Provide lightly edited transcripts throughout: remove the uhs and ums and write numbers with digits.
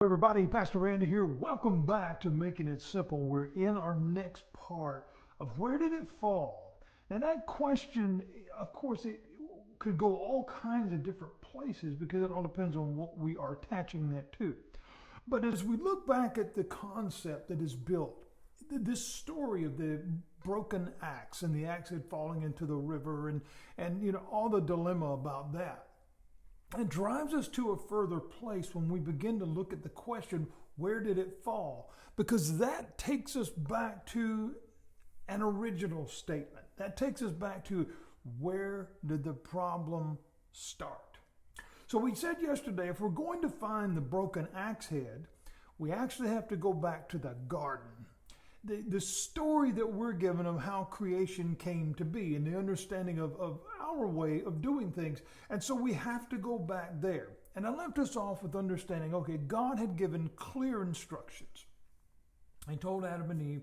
Everybody, Pastor Randy here. Welcome back to Making It Simple. We're in our next part of where did it fall? Now, that question, of course, it could go all kinds of different places because it all depends on what we are attaching that to. But as we look back at the concept that is built, this story of the broken axe and the axe head falling into the river and all the dilemma about that. It drives us to a further place when we begin to look at the question, where did it fall? Because that takes us back to an original statement. That takes us back to where did the problem start? So we said yesterday, if we're going to find the broken axe head, we actually have to go back to the garden. The story that we're given of how creation came to be and the understanding of our way of doing things. And so we have to go back there. And I left us off with understanding, okay, God had given clear instructions. He told Adam and Eve,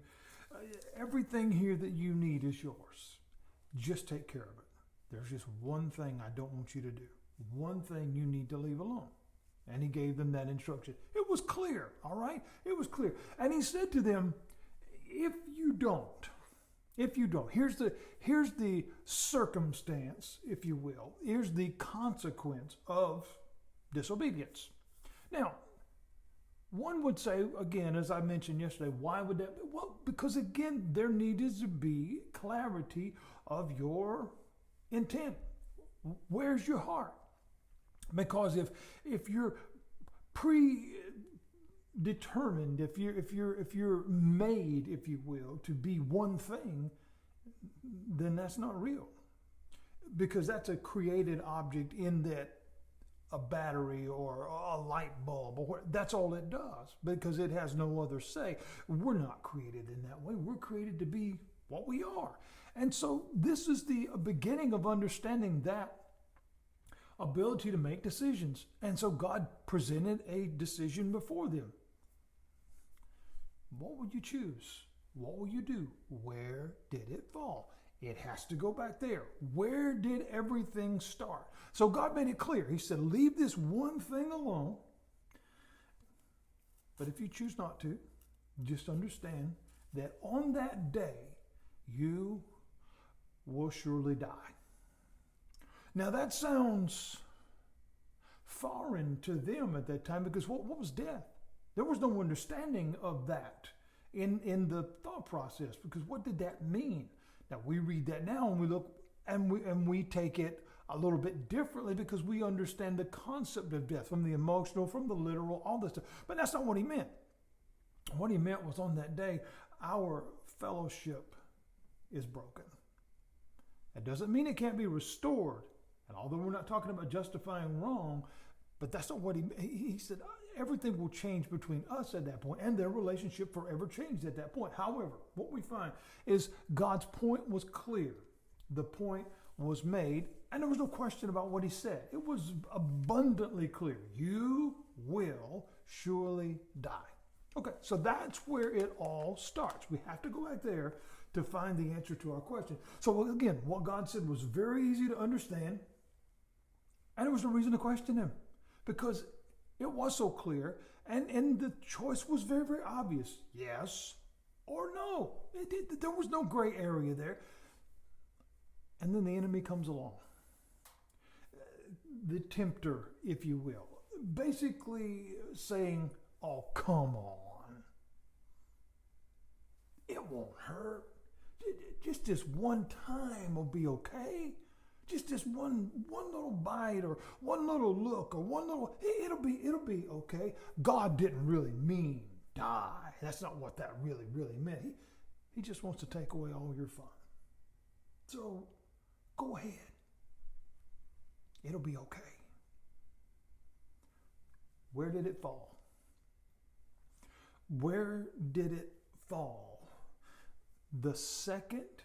everything here that you need is yours. Just take care of it. There's just one thing I don't want you to do. One thing you need to leave alone. And he gave them that instruction. It was clear, all right? It was clear. And he said to them, if you don't, here's the circumstance, if you will. Here's the consequence of disobedience. Now, one would say, again, as I mentioned yesterday, why would that be? Well, because again, there needed to be clarity of your intent. Where's your heart? Because if you're determined, if you're made, if you will, to be one thing, then that's not real, because that's a created object in that a battery or a light bulb, or that's all it does, because it has no other say. We're not created in that way. We're created to be what we are. And so this is the beginning of understanding that ability to make decisions. And so God presented a decision before them. What would you choose? What will you do? Where did it fall? It has to go back there. Where did everything start? So God made it clear. He said, leave this one thing alone. But if you choose not to, just understand that on that day, you will surely die. Now that sounds foreign to them at that time, because what was death? There was no understanding of that in the thought process, because what did that mean? Now we read that now and we look and we take it a little bit differently, because we understand the concept of death from the emotional, from the literal, all this stuff. But that's not what he meant. What he meant was, on that day, our fellowship is broken. That doesn't mean it can't be restored. And although we're not talking about justifying wrong, but that's not what he said. Everything will change between us at that point, and their relationship forever changed at that point. However, what we find is God's point was clear. The point was made, and there was no question about what he said. It was abundantly clear. You will surely die. Okay, so that's where it all starts. We have to go back there to find the answer to our question. So again, what God said was very easy to understand, and there was no reason to question him, because it was so clear, and the choice was very, very obvious. Yes or no. There was no gray area there. And then the enemy comes along. The tempter, if you will. Basically saying, oh, come on. It won't hurt. Just this one time will be okay. Just this one little bite, or one little look, or one little, it'll be okay. God didn't really mean die. That's not what that really meant. He just wants to take away all your fun. So go ahead. It'll be okay. Where did it fall? Where did it fall? The second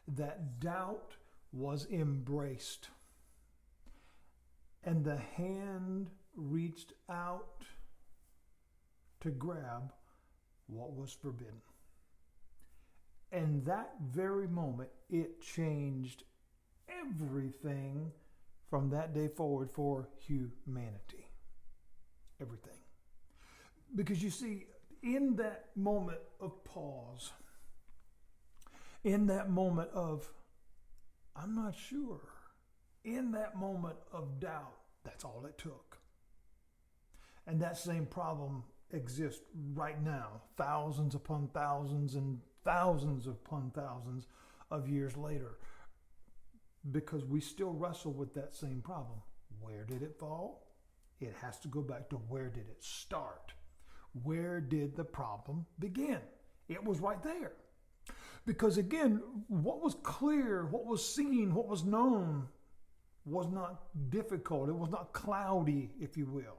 that doubt was embraced and the hand reached out to grab what was forbidden. And that very moment, it changed everything from that day forward for humanity. Everything. Because you see, in that moment of pause, in that moment of, I'm not sure, in that moment of doubt, that's all it took. And that same problem exists right now, thousands upon thousands and thousands upon thousands of years later, because we still wrestle with that same problem. Where did it fall? It has to go back to, where did it start? Where did the problem begin? It was right there. Because again, what was clear, what was seen, what was known was not difficult. It was not cloudy, if you will.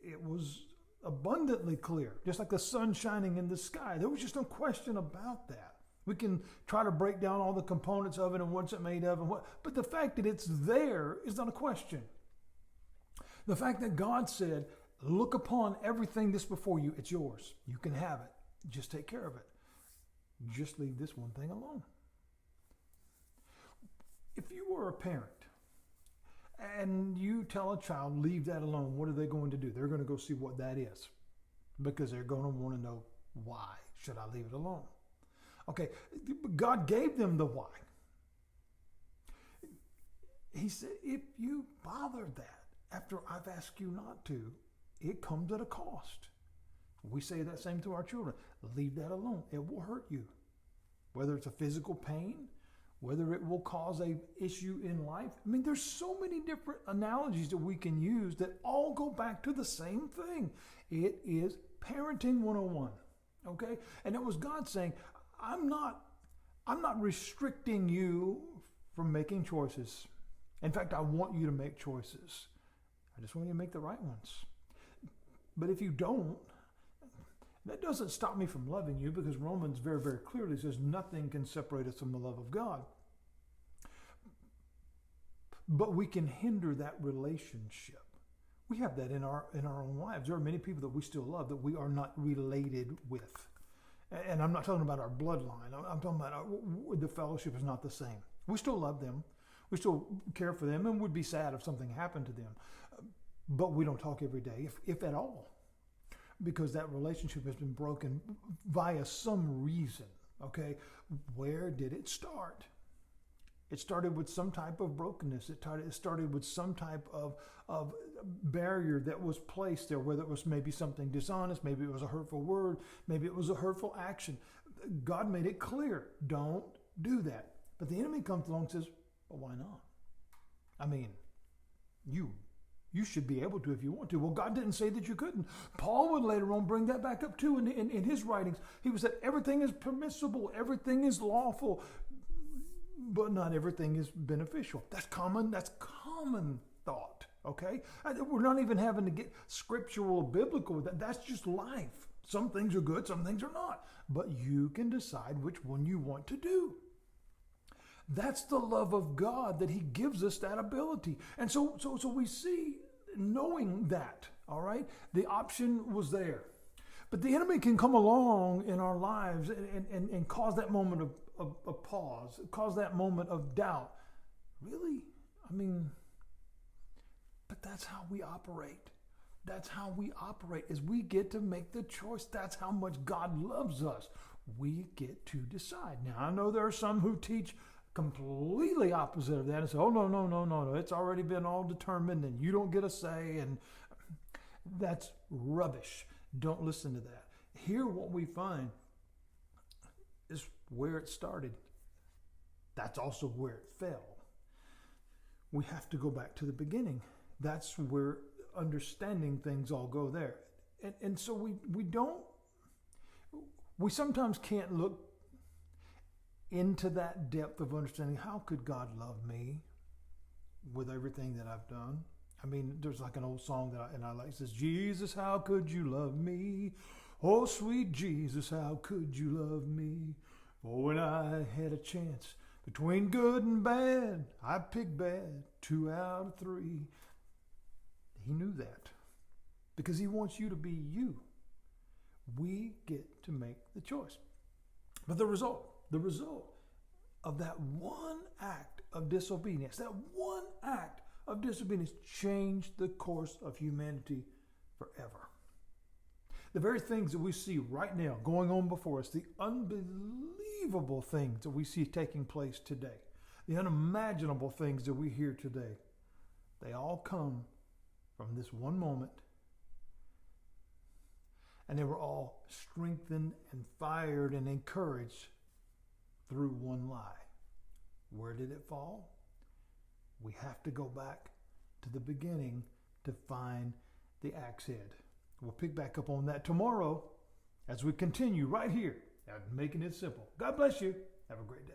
It was abundantly clear, just like the sun shining in the sky. There was just no question about that. We can try to break down all the components of it and what's it made of, and but the fact that it's there is not a question. The fact that God said, look upon everything that's before you, it's yours. You can have it. Just take care of it. Just leave this one thing alone. If you were a parent and you tell a child, leave that alone, what are they going to do? They're going to go see what that is, because they're going to want to know, why should I leave it alone? Okay, God gave them the why. He said, if you bother that after I've asked you not to, it comes at a cost. We say that same to our children. Leave that alone. It will hurt you. Whether it's a physical pain, whether it will cause a issue in life. I mean, there's so many different analogies that we can use that all go back to the same thing. It is parenting 101. Okay? And it was God saying, I'm not restricting you from making choices. In fact, I want you to make choices. I just want you to make the right ones. But if you don't, that doesn't stop me from loving you, because Romans very, very clearly says nothing can separate us from the love of God. But we can hinder that relationship. We have that in our own lives. There are many people that we still love that we are not related with. And I'm not talking about our bloodline. I'm talking about the fellowship is not the same. We still love them. We still care for them and would be sad if something happened to them. But we don't talk every day, if at all, because that relationship has been broken via some reason. Okay, where did it start? It started with some type of brokenness. It started with some type of barrier that was placed there, whether it was maybe something dishonest, maybe it was a hurtful word, maybe it was a hurtful action. God made it clear, don't do that. But the enemy comes along and says, well, why not? I mean, you should be able to if you want to. Well, God didn't say that you couldn't. Paul would later on bring that back up too in his writings. He would say everything is permissible, everything is lawful, but not everything is beneficial. That's common thought, okay? We're not even having to get scriptural or biblical with that. That's just life. Some things are good, some things are not. But you can decide which one you want to do. That's the love of God, that he gives us that ability. And so we see, knowing that, all right, the option was there. But the enemy can come along in our lives and cause that moment of pause, cause that moment of doubt. Really? I mean, but that's how we operate. That's how we operate, is we get to make the choice. That's how much God loves us. We get to decide. Now, I know there are some who teach completely opposite of that and say, oh, no, it's already been all determined and you don't get a say, and that's rubbish. Don't listen to that. Here what we find is where it started. That's also where it fell. We have to go back to the beginning. That's where understanding things all go there. And so we sometimes can't look into that depth of understanding. How could God love me with everything that I've done? I mean, there's like an old song that I like. It says, Jesus, how could you love me? Oh, sweet Jesus, how could you love me? For when I had a chance between good and bad, I picked bad 2 out of 3. He knew that because he wants you to be you. We get to make the choice. But the result of that one act of disobedience, changed the course of humanity forever. The very things that we see right now going on before us, the unbelievable things that we see taking place today, the unimaginable things that we hear today, they all come from this one moment. And they were all strengthened and fired and encouraged through one lie. Where did it fall? We have to go back to the beginning to find the axe head. We'll pick back up on that tomorrow as we continue right here at Making It Simple. God bless you. Have a great day.